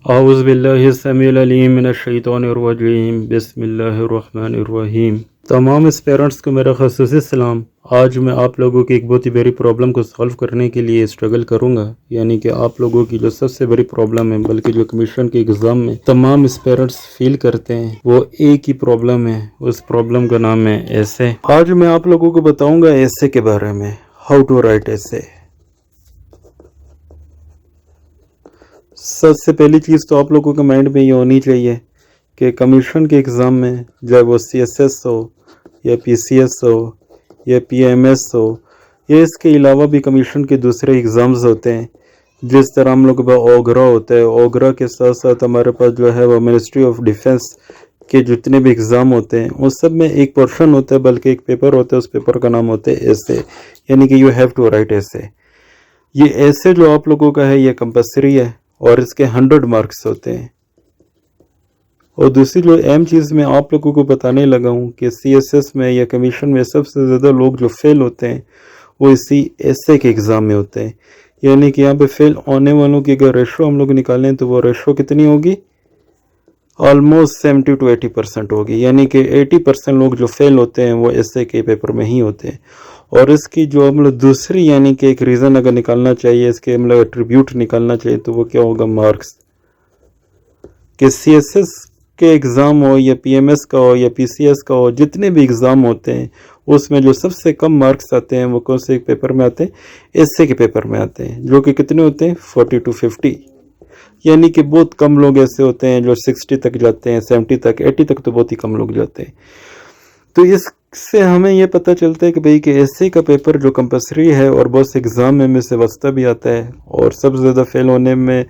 औज़ुबिल्लाहिस्समीउल-अलीम मिनश-शैतानिर-रजीम बिस्मिल्लाहिर-रहमानिर-रहीम। तमाम एस्पिरेंट्स को मेरा ख़ुसूसी सलाम। आज मैं आप लोगों की एक बहुत ही बड़ी प्रॉब्लम को सॉल्व करने के लिए स्ट्रगल करूंगा, यानी कि आप लोगों की जो सबसे बड़ी प्रॉब्लम है, बल्कि जो कमीशन के एग्ज़ाम में तमाम एस्पिरेंट्स फील करते हैं, वो एक ही प्रॉब्लम है। उस प्रॉब्लम का नाम है ऐसे। आज मैं आप लोगों को बताऊँगा ऐसे के बारे में, हाउ टू राइट ऐसे। सबसे पहली चीज़ तो आप लोगों के माइंड में ये होनी चाहिए कि कमीशन के एग्ज़ाम में, चाहे वो CSS हो या PCS हो या PMS हो या इसके अलावा भी कमीशन के दूसरे एग्ज़ाम्स होते हैं, जिस तरह हम लोग के पास ओगरा होता है। ओगरा के साथ साथ हमारे पास जो है वो मिनिस्ट्री ऑफ डिफेंस के जितने भी एग्ज़ाम होते हैं, उस सब में एक पोर्शन होता है, बल्कि एक पेपर होता है। उस पेपर का नाम होता है ऐसे, यानी कि यू हैव टू राइट ऐसे। ये ऐसे जो आप लोगों का है ये कंपल्सरी है और इसके 100 मार्क्स होते हैं। और दूसरी जो अहम चीज़ मैं आप लोगों को बताने लगा हूँ कि CSS में या कमीशन में सबसे ज़्यादा लोग जो फेल होते हैं वो इसी ऐसे के एग्ज़ाम में होते हैं। यानी कि यहाँ पे फेल होने वालों की अगर रेशो हम लोग निकालें तो वो रेशो कितनी होगी? ऑलमोस्ट 70 to 80% होगी। यानी कि 80% लोग जो फेल होते हैं वो ऐसे के पेपर में ही होते हैं। और इसकी जो मतलब दूसरी यानी कि एक रीज़न अगर निकालना चाहिए, इसके मतलब एट्रीब्यूट निकालना चाहिए, तो वो क्या होगा? मार्क्स। कि CSS के एग्ज़ाम हो या PMS का हो या PCS का हो, जितने भी एग्ज़ाम होते हैं उसमें जो सबसे कम मार्क्स आते हैं वो कौन से पेपर में आते हैं? ऐसे के पेपर में आते हैं, जो कि कितने होते हैं? 40 to 50। यानी कि बहुत कम लोग ऐसे होते हैं जो 60 तक जाते हैं, 70 तक, 80 तक तो बहुत ही कम लोग जाते हैं। तो इससे हमें ये पता चलता है कि भाई कि ऐसे का पेपर जो कंपल्सरी है और बहुत से एग्ज़ाम में से वास्ता भी आता है, और सबसे ज़्यादा फेल होने में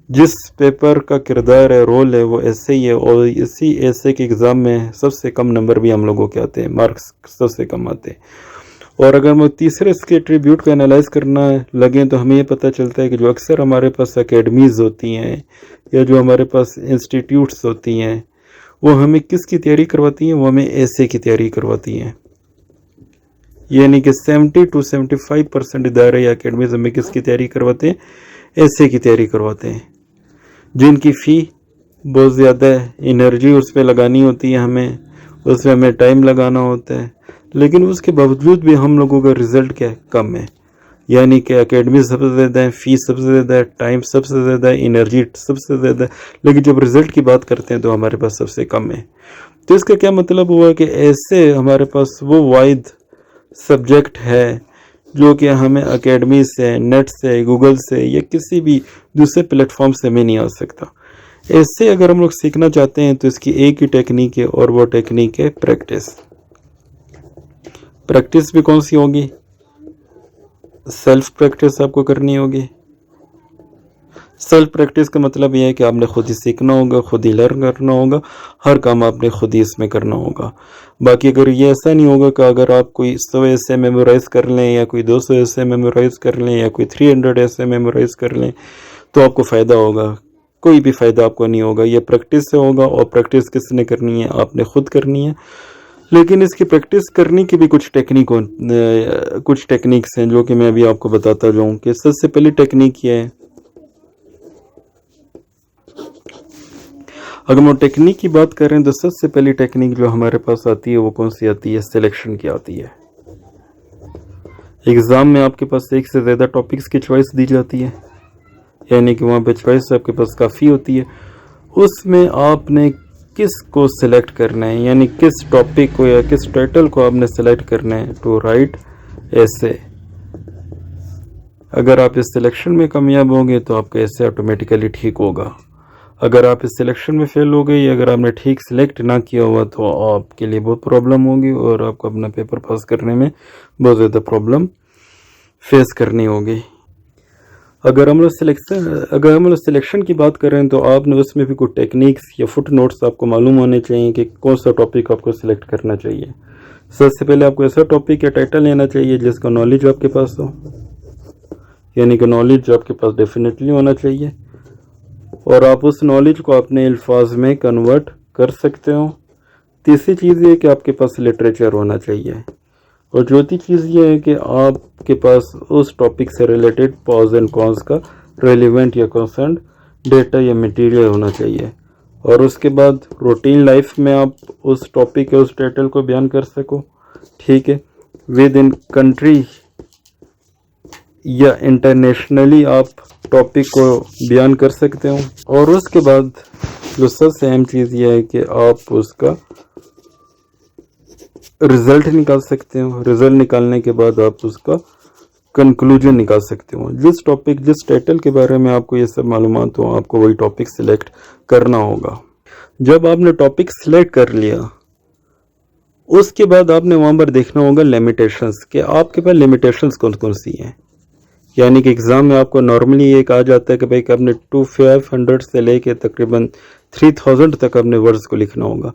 जिस पेपर का किरदार है, रोल है, वो ऐसे ही है। और इसी ऐसे के एग्ज़ाम में सबसे कम नंबर भी हम लोगों के आते हैं, मार्क्स सबसे कम आते हैं। और अगर हम तीसरे इसके एट्रीब्यूट को एनालाइज करना लगें तो हमें ये पता चलता है कि जो अक्सर हमारे पास एकेडमीज़ होती हैं या जो हमारे पास इंस्टीट्यूट्स होती हैं, वो हमें किसकी तैयारी करवाती हैं? वो हमें ऐसे की तैयारी करवाती हैं। यानी कि 70 to 75% इदारे या अकेडमीज हमें किसकी तैयारी करवाते हैं? ऐसे की तैयारी करवाते हैं, जिनकी फ़ी बहुत ज़्यादा है, एनर्जी उस पर लगानी होती है, उसमें हमें टाइम लगाना होता है, लेकिन उसके बावजूद भी हम लोगों का रिज़ल्ट क्या है? कम है। यानी कि एकेडमी सबसे ज़्यादा है, फ़ीस सबसे ज़्यादा है, टाइम सबसे ज़्यादा है, एनर्जी सबसे ज़्यादा है, लेकिन जब रिज़ल्ट की बात करते हैं तो हमारे पास सबसे कम है। तो इसका क्या मतलब हुआ कि ऐसे हमारे पास वो वाहिद सब्जेक्ट है जो कि हमें एकेडमी से, नेट से, गूगल से या किसी भी दूसरे प्लेटफॉर्म से हमें नहीं आ सकता। ऐसे अगर हम लोग सीखना चाहते हैं तो इसकी एक ही टेक्निक है, और वो टेक्निक है प्रैक्टिस। प्रैक्टिस भी कौन सी होगी? सेल्फ प्रैक्टिस आपको करनी होगी। सेल्फ प्रैक्टिस का मतलब यह है कि आपने खुद ही सीखना होगा, खुद ही लर्न करना होगा, हर काम आपने खुद ही इसमें करना होगा। बाकी अगर ये ऐसा नहीं होगा कि अगर आप कोई 100 ऐसे मेमोराइज़ कर लें या कोई 200 ऐसे मेमोराइज़ कर लें या कोई 300 ऐसे मेमोराइज़ कर लें तो आपको फ़ायदा होगा। कोई भी फ़ायदा आपको नहीं होगा। ये प्रैक्टिस से होगा, और प्रैक्टिस किसने करनी है? आपने खुद करनी है। लेकिन इसकी प्रैक्टिस करने की भी कुछ टेक्निक्स हैं जो कि मैं अभी आपको बताता जाऊँ। कि सबसे पहली टेक्निक ये है, अगर हम टेक्निक की बात करें तो सबसे पहली टेक्निक जो हमारे पास आती है वो कौन सी आती है? सिलेक्शन की आती है। एग्ज़ाम में आपके पास एक से ज़्यादा टॉपिक्स की चॉइस दी जाती है, यानी कि वहाँ पे चॉइस आपके पास काफ़ी होती है। उसमें आपने किस को सिलेक्ट करना है, यानी किस टॉपिक को या किस टाइटल को आपने सेलेक्ट करना है टू राइट ऐसे। अगर आप इस सिलेक्शन में कामयाब होंगे तो आपका ऐसे ऑटोमेटिकली ठीक होगा। अगर आप इस सिलेक्शन में फेल हो गए या अगर आपने ठीक सिलेक्ट ना किया हुआ तो आपके लिए बहुत प्रॉब्लम होगी, और आपको अपना पेपर पास करने में बहुत ज़्यादा प्रॉब्लम फेस करनी होगी। अगर हम लोग सिलेक्शन की बात करें तो आपने उसमें भी कुछ टेक्निक्स या फुट नोट्स आपको मालूम होने चाहिए कि कौन सा टॉपिक आपको सिलेक्ट करना चाहिए। सबसे पहले आपको ऐसा टॉपिक या टाइटल लेना चाहिए जिसका नॉलेज आपके पास हो, यानी कि नॉलेज आपके पास डेफिनेटली होना चाहिए, और आप उस नॉलेज को अपने अल्फाज में कन्वर्ट कर सकते हो। तीसरी चीज़ ये कि आपके पास लिटरेचर होना चाहिए, और चौथी चीज़ ये है कि आपके पास उस टॉपिक से रिलेटेड प्रॉज एंड कॉन्स का रेलिवेंट या कंसर्न डेटा या मटेरियल होना चाहिए। और उसके बाद रूटीन लाइफ में आप उस टॉपिक या उस टाइटल को बयान कर सको, ठीक है। विद इन कंट्री या इंटरनेशनली आप टॉपिक को बयान कर सकते हो। और उसके बाद जो सबसे अहम चीज़ यह है कि आप उसका रिज़ल्ट निकाल सकते हो। रिज़ल्ट निकालने के बाद आप उसका कंक्लूजन निकाल सकते हो। जिस टॉपिक, जिस टाइटल के बारे में आपको ये सब मालूमात हो, आपको वही टॉपिक सिलेक्ट करना होगा। जब आपने टॉपिक सिलेक्ट कर लिया, उसके बाद आपने वहाँ पर देखना होगा लिमिटेशंस, कि आपके पास लिमिटेशंस कौन कौन सी हैं। यानी कि एग्ज़ाम में आपको नॉर्मली एक आ जाता है कि भाई आपने 2500 से लेके तकरीबन 3000 तक अपने वर्ड्स को लिखना होगा।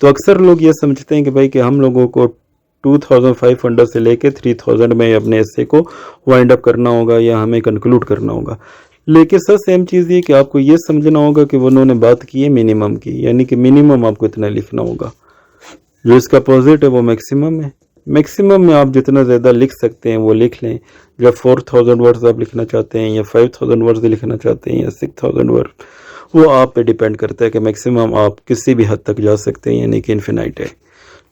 तो अक्सर लोग ये समझते हैं कि भाई कि हम लोगों को 2500 से लेके 3000 में अपने एस्से को वाइंड अप करना होगा या हमें कंक्लूड करना होगा। लेकिन सर सेम चीज़ ये कि आपको ये समझना होगा कि उन्होंने बात की है मिनिमम की, यानी कि मिनिमम आपको इतना लिखना होगा। जो इसका अपोजिट है वो मैक्सिमम है। मैक्सिमम में आप जितना ज़्यादा लिख सकते हैं वो लिख लें। जब 4000 वर्ड्स आप लिखना चाहते हैं या 5000 वर्ड्स लिखना चाहते हैं या 6000 वर्ड, वो आप पे डिपेंड करता है कि मैक्सिमम आप किसी भी हद तक जा सकते हैं, यानी कि इन्फिनाइट है।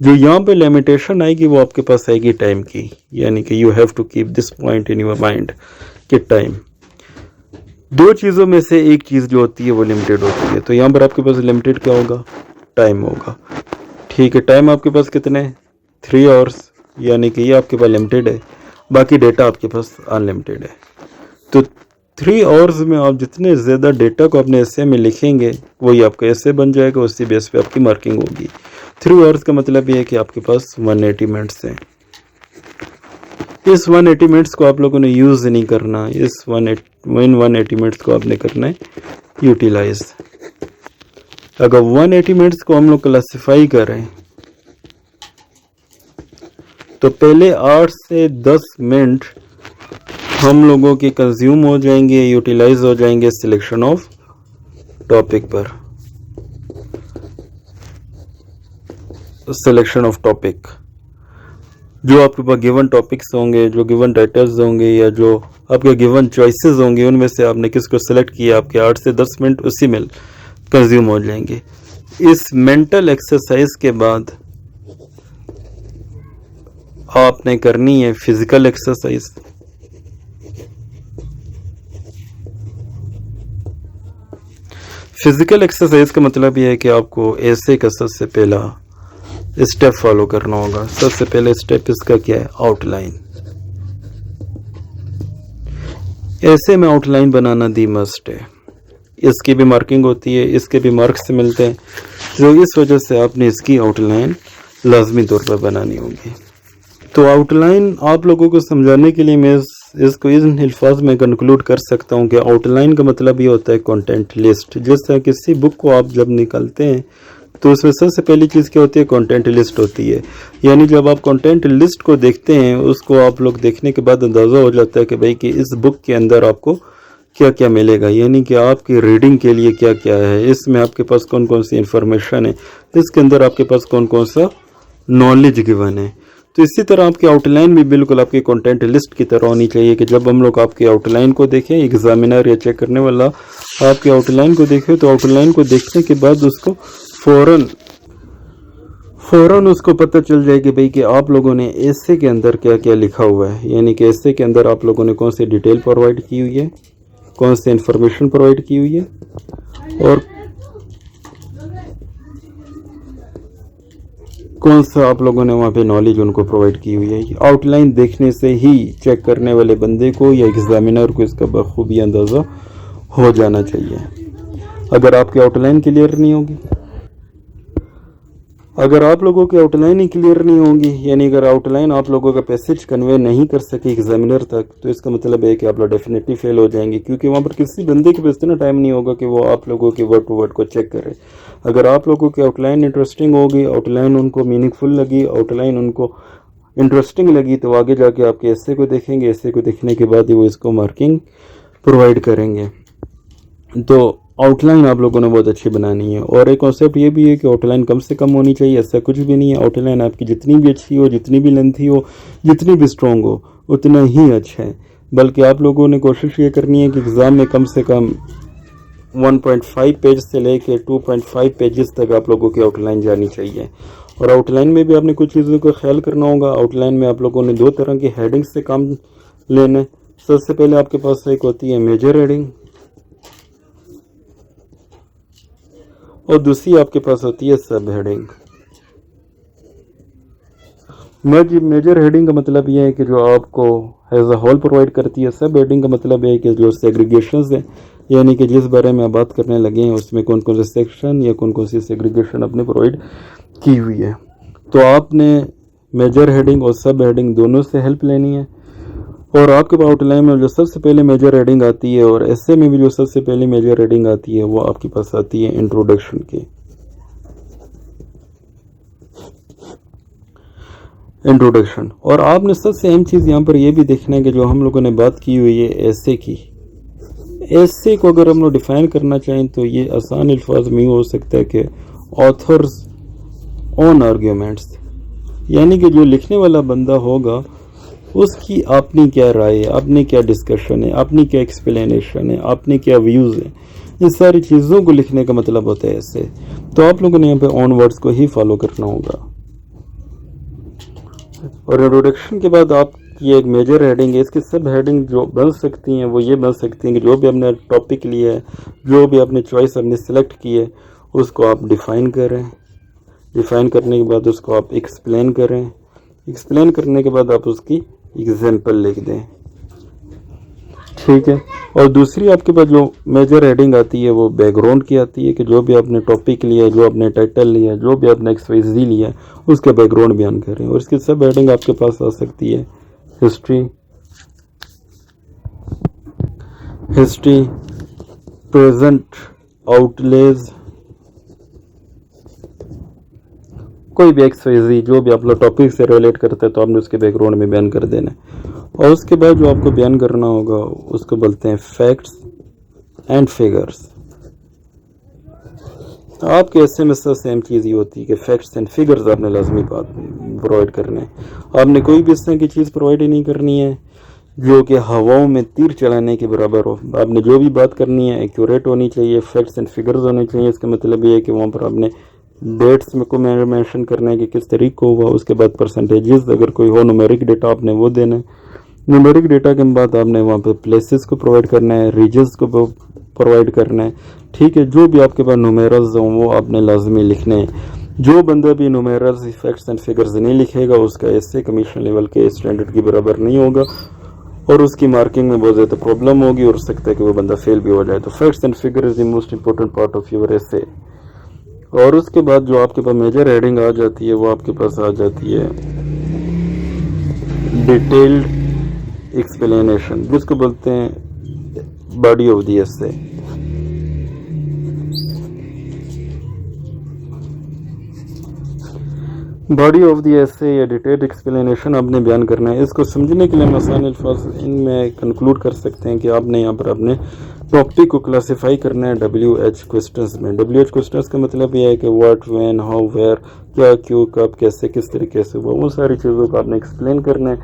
जो यहाँ पे लिमिटेशन आएगी वो आपके पास आएगी टाइम की, यानी कि you have to keep this point in your mind कि टाइम। दो चीज़ों में से एक चीज़ जो होती है वो लिमिटेड होती है। तो यहाँ पर आपके पास लिमिटेड क्या होगा, टाइम होगा, ठीक है। टाइम आपके पास कितने, 3 आवर्स, यानी कि ये आपके पास लिमिटेड है। बाकी डेटा आपके पास अनलिमिटेड है। तो 3 आवर्स में आप जितने ज़्यादा डेटा को अपने एस्से में लिखेंगे वही आपका एस्से बन जाएगा, उसी बेस पे आपकी मार्किंग होगी। 3 आवर्स का मतलब ये है कि आपके पास 180 मिनट्स हैं। इस 180 मिनट्स को आप लोगों ने यूज़ नहीं करना, इस 180 मिनट्स को आपने करना है यूटिलाइज। अगर 180 मिनट्स को हम लोग क्लासिफाई करें तो पहले 8 से 10 मिनट हम लोगों के कंज्यूम हो जाएंगे, यूटिलाइज हो जाएंगे सिलेक्शन ऑफ टॉपिक पर। सिलेक्शन ऑफ टॉपिक, जो आपके पास गिवन टॉपिक्स होंगे, जो गिवन टाइटल्स होंगे या जो आपके गिवन चॉइसेस होंगे, उनमें से आपने किसको सिलेक्ट किया, आपके 8 से 10 मिनट उसी में कंज्यूम हो जाएंगे। इस मेंटल एक्सरसाइज के बाद आपने करनी है फिजिकल एक्सरसाइज। फिजिकल एक्सरसाइज का मतलब यह है कि आपको ऐसे का सबसे पहला स्टेप फॉलो करना होगा। सबसे पहले स्टेप इसका क्या है, आउटलाइन। ऐसे में आउटलाइन बनाना दी मस्ट है। इसकी भी मार्किंग होती है, इसके भी मार्क्स मिलते हैं, तो इस वजह से आपने इसकी आउटलाइन लाजमी तौर पर बनानी होगी। तो आउटलाइन आप लोगों को समझाने के लिए मैं इसको इन अल्फाज में कंक्लूड कर सकता हूँ कि आउटलाइन का मतलब ये होता है कंटेंट लिस्ट। जिस तरह किसी बुक को आप जब निकालते हैं तो उसमें सबसे पहली चीज़ क्या होती है, कंटेंट लिस्ट होती है। यानी जब आप कंटेंट लिस्ट को देखते हैं, उसको आप लोग देखने के बाद अंदाज़ा हो जाता है कि भाई कि इस बुक के अंदर आपको क्या क्या मिलेगा, यानी कि आपकी रीडिंग के लिए क्या क्या है, इसमें आपके पास कौन कौन सी इंफॉर्मेशन है, इसके अंदर आपके पास कौन कौन सा नॉलेज गिवन है। तो इसी तरह आपकी आउटलाइन भी बिल्कुल आपकी कंटेंट लिस्ट की तरह होनी चाहिए कि जब हम लोग आपकी आउटलाइन को देखें, एग्जामिनर या चेक करने वाला आपकी आउटलाइन को देखे, तो आउटलाइन को देखने के बाद उसको फौरन उसको पता चल जाए कि भाई कि आप लोगों ने एस्से के अंदर क्या क्या लिखा हुआ है। यानी कि एस्से के अंदर आप लोगों ने कौन सी डिटेल प्रोवाइड की हुई है, कौन सी इंफॉर्मेशन प्रोवाइड की हुई है और कौन सा आप लोगों ने वहाँ पे नॉलेज उनको प्रोवाइड की हुई है। आउटलाइन देखने से ही चेक करने वाले बंदे को या एग्जामिनर को इसका बखूबी अंदाज़ा हो जाना चाहिए। अगर आपकी आउटलाइन क्लियर नहीं होगी, अगर आप लोगों की आउटलाइन ही क्लियर नहीं होगी, यानी अगर आउटलाइन आप लोगों का पैसेज कन्वे नहीं कर सके एग्जामिनर तक, तो इसका मतलब है कि आप लोग डेफिनेटली फेल हो जाएंगे, क्योंकि वहाँ पर किसी बंदे के पास इतना टाइम नहीं होगा कि वो आप लोगों के वर्ड टू वर्ड को चेक करे। अगर आप लोगों की आउटलाइन इंटरेस्टिंग होगी, आउटलाइन उनको मीनिंगफुल लगी, आउटलाइन उनको इंटरेस्टिंग लगी, तो आगे जाके आपके एस्से को देखेंगे, एस्से को देखने के बाद ही वो इसको मार्किंग प्रोवाइड करेंगे। तो आउटलाइन आप लोगों ने बहुत अच्छी बनानी है। और एक कॉन्सेप्ट ये भी है कि आउटलाइन कम से कम होनी चाहिए, ऐसा कुछ भी नहीं है। आउटलाइन आपकी जितनी भी अच्छी हो, जितनी भी लेंथी हो, जितनी भी स्ट्रॉन्ग हो, उतना ही अच्छा है। बल्कि आप लोगों ने कोशिश ये करनी है कि एग्ज़ाम में कम से कम 1.5 पेज से लेके 2.5 पेजेस तक आप लोगों की आउटलाइन जानी चाहिए। और आउटलाइन में भी आपने कुछ चीज़ों का ख्याल करना होगा। आउटलाइन में आप लोगों ने 2 तरह की हेडिंग से काम लेना है। सबसे पहले आपके पास एक होती है मेजर हेडिंग और दूसरी आपके पास होती है सब हेडिंग। मेजर हेडिंग का मतलब यह है कि जो आपको एज अ होल प्रोवाइड करती है। सब हेडिंग का मतलब यह है कि जो सेग्रीगेशंस है, यानी कि जिस बारे में आप बात करने लगे हैं उसमें कौन कौन से सेक्शन या कौन कौन सी सेग्रीगेशन आपने प्रोवाइड की हुई है। तो आपने मेजर हेडिंग और सब हेडिंग दोनों से हेल्प लेनी है। और आपके पास आउटलाइन में जो सबसे पहले मेजर हेडिंग आती है और एसे में भी जो सबसे पहले मेजर हेडिंग आती है वो आपके पास आती है इंट्रोडक्शन की। इंट्रोडक्शन। और आपने सबसे अहम चीज़ यहाँ पर यह भी देखना है कि जो हम लोगों ने बात की हुई है एसे की, एसे को अगर हम लोग डिफाइन करना चाहें तो ये आसान अल्फाज में हो सकता है कि ऑथर्स ऑन आर्ग्यूमेंट्स, यानी कि जो लिखने वाला बंदा होगा उसकी अपनी क्या राय है, अपनी क्या डिस्कशन है, अपनी क्या एक्सप्लेनेशन है, अपनी क्या व्यूज़ है, इन सारी चीज़ों को लिखने का मतलब होता है ऐसे। तो आप लोगों ने यहाँ पे ऑन वर्ड्स को ही फॉलो करना होगा। और इंट्रोडक्शन के बाद आपकी एक मेजर हेडिंग है। इसकी सब हेडिंग जो बन सकती हैं वो ये बन सकती हैं कि जो भी आपने टॉपिक लिया है, जो भी आपने चॉइस आपने सेलेक्ट की है उसको आप डिफ़ाइन करें। डिफ़ाइन करने के बाद उसको आप एक्सप्लेन करें। एक्सप्लेन करने के बाद आप उसकी एग्जाम्पल लिख दें, ठीक है। और दूसरी आपके पास जो मेजर हेडिंग आती है वो बैकग्राउंड की आती है कि जो भी आपने टॉपिक लिया है, जो आपने टाइटल लिया है, जो भी आपने XYZ लिया है उसका बैकग्राउंड बयान करें। और इसकी सब हेडिंग आपके पास आ सकती है हिस्ट्री, प्रेजेंट आउटलेज, कोई भी XYZ जो भी आप लोग टॉपिक से रिलेट करते हैं तो आपने उसके बैकग्राउंड में बयान कर देना है। और उसके बाद जो आपको बयान करना होगा उसको बोलते हैं फैक्ट्स एंड फिगर्स। आपके ऐसे में सबसे सेम चीज़ ये होती है कि फैक्ट्स एंड फिगर्स आपने लाजमी बात प्रोवाइड करने हैं। आपने कोई भी इस तरह की चीज़ प्रोवाइड ही नहीं करनी है जो कि हवाओं में तीर चलाने के बराबर हो। आपने जो भी बात करनी है एक्यूरेट होनी चाहिए, फैक्ट्स एंड फिगर्स होने चाहिए। इसका मतलब ये है कि वहाँ पर आपने डेट्स में को मेंशन करना है कि किस तरीके को हुआ, उसके बाद परसेंटेजेस अगर कोई हो, न्यूमेरिक डेटा आपने वो देना है। न्यूमेरिक डेटा के बाद आपने वहाँ पे प्लेसेस को प्रोवाइड करना है, रीजन्स को प्रोवाइड करना है, ठीक है। जो भी आपके पास न्यूमेरल्स हों वो आपने लाजमी लिखने हैं। जो बंदा भी न्यूमेरल्स, फैक्ट्स एंड फिगर्स नहीं लिखेगा उसका ऐसे कमीशन लेवल के स्टैंडर्ड के बराबर नहीं होगा और उसकी मार्किंग में बहुत ज़्यादा प्रॉब्लम होगी और हो सकता है कि वो बंदा फेल भी हो जाए। तो facts and figure is the most important part of your एसे। और उसके बाद जो आपके पास मेजर हेडिंग आ जाती है वो आपके पास आ जाती है डिटेल्ड एक्सप्लेनेशन, जिसको बोलते हैं body of the essay. Body of the essay या डिटेल्ड एक्सप्लेनेशन आपने बयान करना है। इसको समझने के लिए हम आसान अल्फाज इनमें कंक्लूड कर सकते हैं कि आपने यहाँ पर अपने टॉपिक को क्लासिफाई करना है WH क्वेश्चंस में। WH क्वेश्चंस का मतलब यह है कि व्हाट, व्हेन, हाउ, वेयर, क्या, क्यों, कब, कैसे, किस तरीके से हुआ, वो सारी चीज़ों को आपने एक्सप्लेन करना है।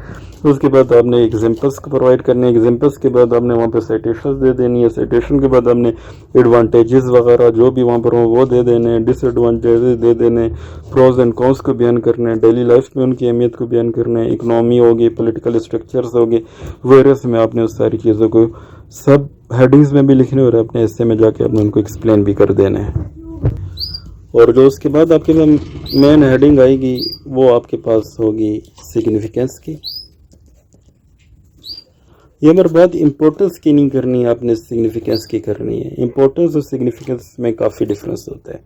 उसके बाद आपने एग्जांपल्स को प्रोवाइड करने हैं। एग्जांपल्स के बाद आपने वहाँ पे साइटेशंस दे देनी है। साइटेशन के बाद आपने एडवांटेजेस वगैरह जो भी वहाँ पर हो वो दे देने हैं, डिसएडवांटेजेस दे देने, प्रोज एंड कॉन्स को बयान करना है, डेली लाइफ में उनकी अहमियत को बयान करना है, इकनॉमी होगी, पॉलिटिकल स्ट्रक्चर्स होगी, वेरियस में आपने उस सारी चीज़ों को सब हेडिंग्स में भी लिखने और अपने हिस्से में जाके आपने उनको एक्सप्लेन भी कर देना है। और जो उसके बाद आपके पास मेन हेडिंग आएगी वो आपके पास होगी सिग्निफिकेंस की। ये हमारे बात इम्पोर्टेंस की नहीं करनी है, आपने सिग्निफिकेंस की करनी है। इम्पोर्टेंस और सिग्निफिकेंस में काफ़ी डिफरेंस होता है,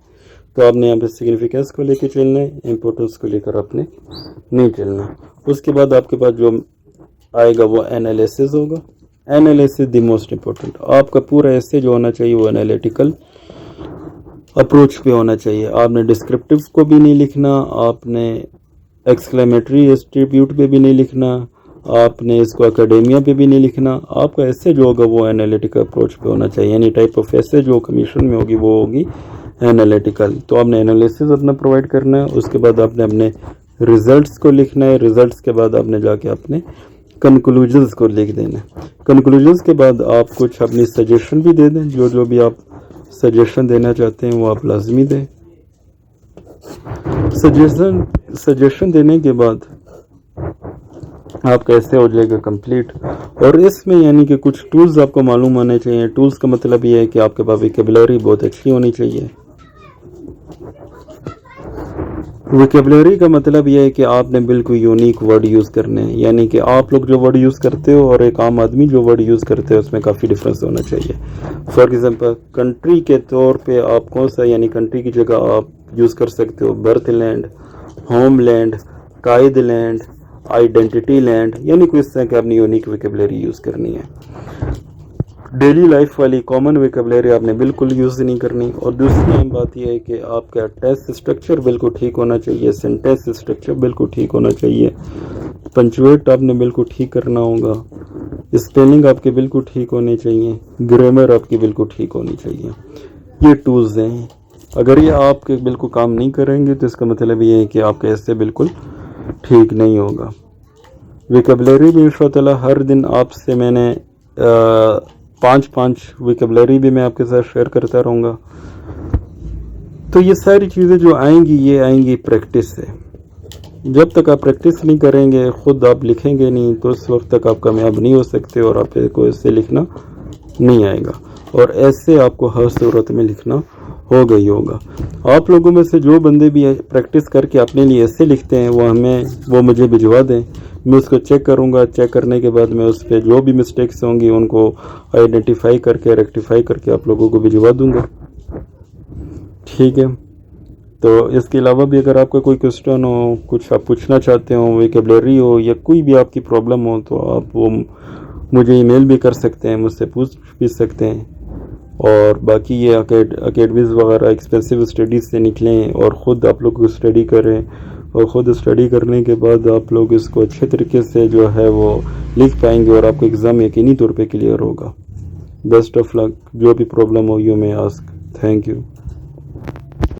तो आपने यहाँ पे सिग्निफिकेंस को लेकर चलना है, इम्पोर्टेंस को लेकर आपने नहीं चलना। उसके बाद आपके पास जो आएगा वो एनालिसिस होगा। Analysis the most important. आपका पूरा ऐसे जो होना चाहिए वो एनालिटिकल अप्रोच पे होना चाहिए। आपने डिस्क्रिप्टिव को भी नहीं लिखना, आपने एक्सक्लेमेटरी एट्रीब्यूट पे भी नहीं लिखना, आपने इसको एकेडेमिया पे भी नहीं लिखना। आपका ऐसे जो होगा वो एनालिटिकल अप्रोच पे होना चाहिए। एनी टाइप ऑफ ऐसे जो कमीशन में होगी वो होगी एनालिटिकल। तो आपने एनालिसिस अपना प्रोवाइड करना है। उसके बाद आपने अपने रिजल्ट्स को लिखना है। रिजल्ट्स के बाद आपने जाके अपने कंक्लूजन्स को लिख देना है। कंक्लूजन्स के बाद आप कुछ अपनी सजेशन भी दे दें, जो भी आप सजेशन देना चाहते हैं वो आप लाजमी दें। सजेशन देने के बाद आपका ऐसे हो जाएगा कंप्लीट। और इसमें यानी कि कुछ टूल्स आपको मालूम होने चाहिए। टूल्स का मतलब ये है कि आपके पास वोकैबुलरी बहुत अच्छी होनी चाहिए। वोकैबुलरी का मतलब यह है कि आपने बिल्कुल यूनिक वर्ड यूज़ करने हैं, यानी कि आप लोग जो वर्ड यूज़ करते हो और एक आम आदमी जो वर्ड यूज़ करते हो उसमें काफ़ी डिफरेंस होना चाहिए। फॉर एग्जांपल कंट्री के तौर पे आप कौन सा, यानी कंट्री की जगह आप यूज़ कर सकते हो बर्थ लैंड, होम लैंड, कायद लैंड, आइडेंटिटी लैंड, यानी कोई इस तरह की आपने यूनिक वोकैबुलरी यूज़ करनी है। डेली लाइफ वाली कॉमन वोकैबुलरी आपने बिल्कुल यूज़ नहीं करनी। और दूसरी अहम बात यह है कि आपका टेक्स्ट स्ट्रक्चर बिल्कुल ठीक होना चाहिए, सेंटेंस स्ट्रक्चर बिल्कुल ठीक होना चाहिए, पंचुएट आपने बिल्कुल ठीक करना होगा, स्पेलिंग आपके बिल्कुल ठीक होने चाहिए, ग्रामर आपकी बिल्कुल ठीक होनी चाहिए। ये टूल्स हैं। अगर ये आपके बिल्कुल काम नहीं करेंगे तो इसका मतलब ये है कि आपका ऐसे बिल्कुल ठीक नहीं होगा। वोकैबुलरी भी इंशाअल्लाह हर दिन आपसे मैंने 5 वोकैबुलरी भी मैं आपके साथ शेयर करता रहूँगा। तो ये सारी चीज़ें जो आएंगी ये आएंगी प्रैक्टिस से। जब तक आप प्रैक्टिस नहीं करेंगे, ख़ुद आप लिखेंगे नहीं, तो उस वक्त तक आप कामयाब नहीं हो सकते और आपको इससे लिखना नहीं आएगा। और ऐसे आपको हर सूरत में लिखना होगा ही होगा। आप लोगों में से जो बंदे भी प्रैक्टिस करके अपने लिए ऐसे लिखते हैं वो मुझे भिजवा दें, मैं उसको चेक करूंगा। चेक करने के बाद मैं उस पर जो भी मिस्टेक्स होंगी उनको आइडेंटिफाई करके रेक्टिफाई करके आप लोगों को भिजवा दूंगा। ठीक है। तो इसके अलावा भी अगर आपका कोई क्वेश्चन हो, कुछ आप पूछना चाहते हो, वोकैबुलरी हो या कोई भी आपकी प्रॉब्लम हो, तो आप वो मुझे ईमेल भी कर सकते हैं, मुझसे पूछ भी सकते हैं। और बाकी ये अकेडमीज़ वगैरह एक्सपेंसिव स्टडीज़ से निकलें और ख़ुद आप लोग स्टडी करें। और ख़ुद स्टडी करने के बाद आप लोग इसको अच्छे तरीके से जो है वो लिख पाएंगे और आपको एग्ज़ाम यकीनी तौर पे क्लियर होगा। Best of luck. जो भी प्रॉब्लम हो you may ask. Thank you.